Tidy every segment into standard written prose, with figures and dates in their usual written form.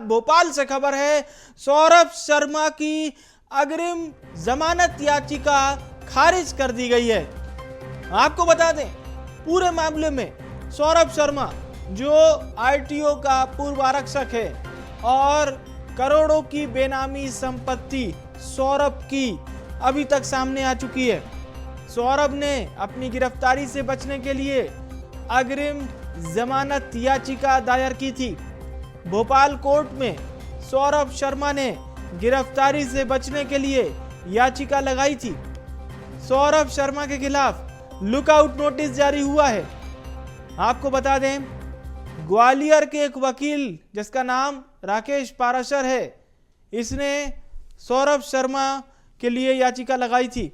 भोपाल से खबर है, सौरभ शर्मा की अग्रिम जमानत याचिका खारिज कर दी गई है। आपको बता दें, पूरे मामले में सौरभ शर्मा जो आरटीओ का पूर्व आरक्षक है और करोड़ों की बेनामी संपत्ति सौरभ की अभी तक सामने आ चुकी है। सौरभ ने अपनी गिरफ्तारी से बचने के लिए अग्रिम जमानत याचिका दायर की थी। भोपाल कोर्ट में सौरभ शर्मा ने गिरफ्तारी से बचने के लिए याचिका लगाई थी। सौरभ शर्मा के खिलाफ लुकआउट नोटिस जारी हुआ है। आपको बता दें, ग्वालियर के एक वकील जिसका नाम राकेश पाराशर है, इसने सौरभ शर्मा के लिए याचिका लगाई थी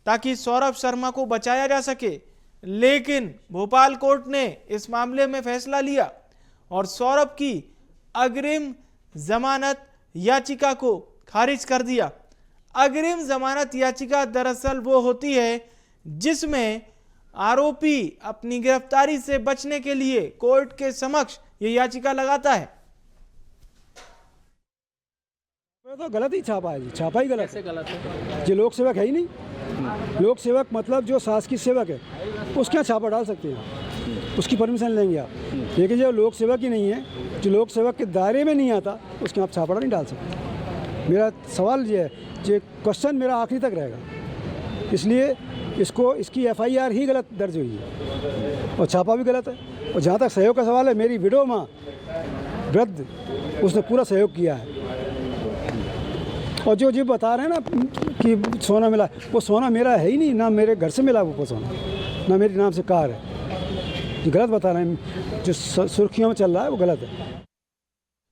ताकि सौरभ शर्मा को बचाया जा सके, लेकिन भोपाल कोर्ट ने इस मामले में फैसला लिया और सौरभ की अग्रिम जमानत याचिका को खारिज कर दिया। अग्रिम जमानत याचिका दरअसल वो होती है जिसमें आरोपी अपनी गिरफ्तारी से बचने के लिए कोर्ट के समक्ष ये याचिका लगाता है। तो गलत ही छापा है जी, छापा ही गलत है। गलत है जो लोक सेवक है ही नहीं। लोक सेवक मतलब जो शासकीय सेवक है उसके यहाँ छापा डाल सकते हैं, उसकी परमिशन लेंगे आप। लेकिन जो लोक सेवक ही नहीं है, जो लोक सेवक के दायरे में नहीं आता, उसके आप छापा नहीं डाल सकते। मेरा सवाल ये है, ये क्वेश्चन मेरा आखिरी तक रहेगा, इसलिए इसकी FIR ही गलत दर्ज हुई है और छापा भी गलत है। और जहाँ तक सहयोग का सवाल है, मेरी विडो माँ वृद्ध, उसने पूरा सहयोग किया है। और जो जी बता रहे हैं ना कि सोना मिला, वो सोना मेरा है ही नहीं, ना मेरे घर से मिला वो सोना, ना मेरे नाम से कार है। जो गलत बता रहे हैं, जो सुर्खियों में चल रहा है वो गलत है।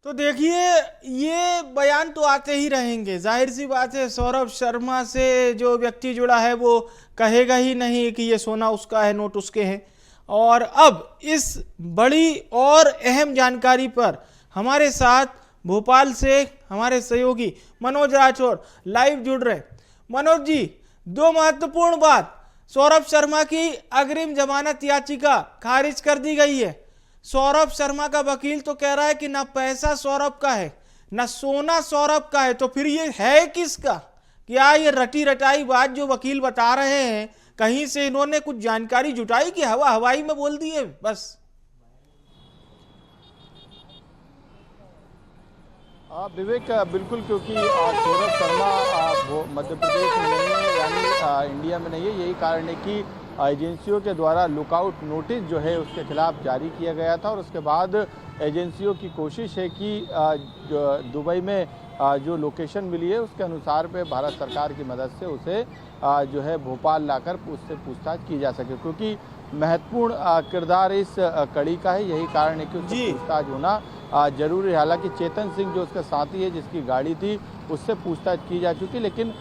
तो देखिए, ये बयान तो आते ही रहेंगे। जाहिर सी बात है, सौरभ शर्मा से जो व्यक्ति जुड़ा है वो कहेगा ही नहीं कि ये सोना उसका है, नोट उसके हैं। और अब इस बड़ी और अहम जानकारी पर हमारे साथ भोपाल से हमारे सहयोगी मनोज राठौर लाइव जुड़ रहे। मनोज जी, दो महत्वपूर्ण बात, सौरभ शर्मा की अग्रिम जमानत याचिका खारिज कर दी गई है। सौरभ शर्मा का वकील तो कह रहा है कि ना पैसा सौरभ का है, ना सोना सौरभ का है, तो फिर ये है किसका? क्या ये रटी रटाई बात जो वकील बता रहे हैं, कहीं से इन्होंने कुछ जानकारी जुटाई कि हवा हवाई में बोल दी है बस? विवेक, बिल्कुल, क्योंकि सौरभ शर्मा मध्य प्रदेश में नहीं है, यानी इंडिया में नहीं है। यही कारण है कि एजेंसियों के द्वारा लुकआउट नोटिस जो है उसके खिलाफ जारी किया गया था और उसके बाद एजेंसियों की कोशिश है कि दुबई में जो लोकेशन मिली है उसके अनुसार पे भारत सरकार की मदद से उसे जो है भोपाल लाकर उससे पूछताछ की जा सके, क्योंकि महत्वपूर्ण किरदार इस कड़ी का है। यही कारण है कि उससे पूछताछ होना जरूरी है। हालांकि चेतन सिंह जो उसका साथी है, जिसकी गाड़ी थी, उससे पूछताछ की जा चुकी, लेकिन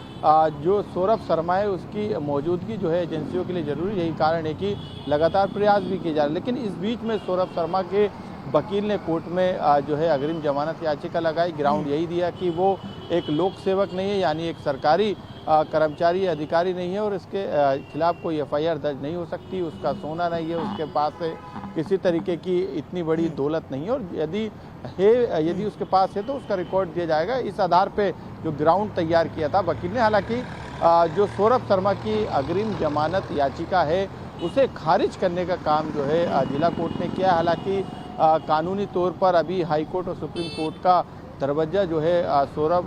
जो सौरभ शर्मा है उसकी मौजूदगी जो है एजेंसियों के लिए जरूरी। यही कारण है कि लगातार प्रयास भी किए जा रहे हैं। लेकिन इस बीच में सौरभ शर्मा के वकील ने कोर्ट में जो है अग्रिम जमानत याचिका लगाई। ग्राउंड यही दिया कि वो एक लोक सेवक नहीं है, यानी एक सरकारी कर्मचारी अधिकारी नहीं है और इसके खिलाफ कोई FIR दर्ज नहीं हो सकती। उसका सोना नहीं है, उसके पास किसी तरीके की इतनी बड़ी दौलत नहीं है, और यदि उसके पास है तो उसका रिकॉर्ड दिया जाएगा। इस आधार पे जो ग्राउंड तैयार किया था वकील ने। हालांकि जो सौरभ शर्मा की अग्रिम जमानत याचिका है उसे खारिज करने का काम जो है जिला कोर्ट ने किया। हालांकि कानूनी तौर पर अभी हाई कोर्ट और सुप्रीम कोर्ट का दरवाजा जो है सौरभ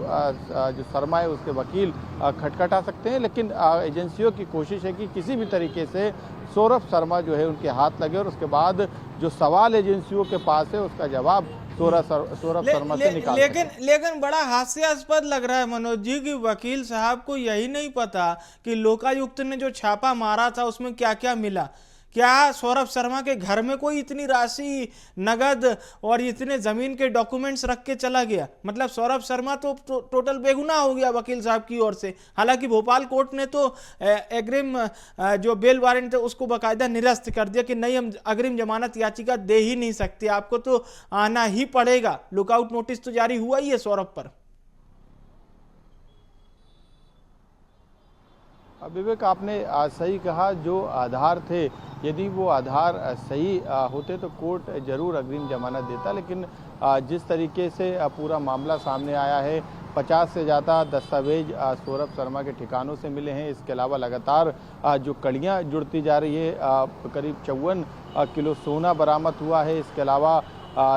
जो शर्मा है उसके वकील खटखटा सकते हैं, लेकिन एजेंसियों की कोशिश है कि किसी भी तरीके से सौरभ शर्मा जो है उनके हाथ लगे और उसके बाद जो सवाल एजेंसियों के पास है उसका जवाब सौरभ शर्मा से निकाल। लेकिन बड़ा हास्यास्पद लग रहा है मनोज जी कि वकील साहब को यही नहीं पता कि लोकायुक्त ने जो छापा मारा था उसमें क्या क्या मिला। क्या सौरभ शर्मा के घर में कोई इतनी राशि, नगद और इतने जमीन के डॉक्यूमेंट्स रख के चला गया? मतलब सौरभ शर्मा तो टोटल बेगुनाह हो गया वकील साहब की ओर से। हालांकि भोपाल कोर्ट ने तो अग्रिम जो बेल वारंट है उसको बाकायदा निरस्त कर दिया कि नहीं, हम अग्रिम जमानत याचिका दे ही नहीं सकते, आपको तो आना ही पड़ेगा। लुकआउट नोटिस तो जारी हुआ ही है सौरभ पर। विवेक, आपने सही कहा, जो आधार थे यदि वो आधार सही होते तो कोर्ट जरूर अग्रिम जमानत देता, लेकिन जिस तरीके से पूरा मामला सामने आया है, 50 से ज़्यादा दस्तावेज सौरभ शर्मा के ठिकानों से मिले हैं। इसके अलावा लगातार जो कड़ियाँ जुड़ती जा रही है, करीब 54 किलो सोना बरामद हुआ है। इसके अलावा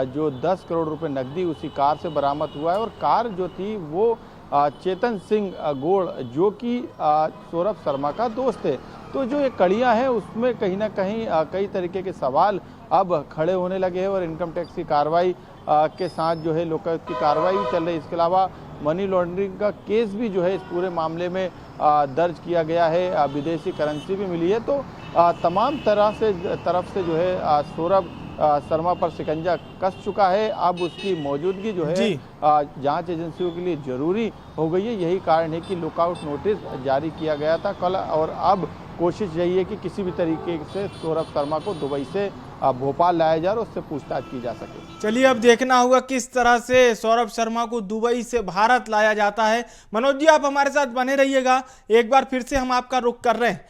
जो 10 करोड़ रुपए नकदी उसी कार से बरामद हुआ है, और कार जो थी वो चेतन सिंह गोड़, जो कि सौरभ शर्मा का दोस्त है। तो जो ये कड़ियाँ हैं उसमें कहीं ना कहीं कई तरीके के सवाल अब खड़े होने लगे हैं, और इनकम टैक्स की कार्रवाई के साथ जो है लोकायुक्त की कार्रवाई भी चल रही है। इसके अलावा मनी लॉन्ड्रिंग का केस भी जो है इस पूरे मामले में दर्ज किया गया है, विदेशी करेंसी भी मिली है। तो तमाम तरफ से जो है सौरभ शर्मा पर शिकंजा कस चुका है। अब उसकी मौजूदगी जो है जांच एजेंसियों के लिए जरूरी हो गई है। यही कारण है कि लुकआउट नोटिस जारी किया गया था कल, और अब कोशिश यही है कि किसी भी तरीके से सौरभ शर्मा को दुबई से भोपाल लाया जाए और उससे पूछताछ की जा सके। चलिए अब देखना होगा किस तरह से सौरभ शर्मा को दुबई से भारत लाया जाता है। मनोज जी, आप हमारे साथ बने रहिएगा। एक बार फिर से हम आपका रुख कर रहे हैं।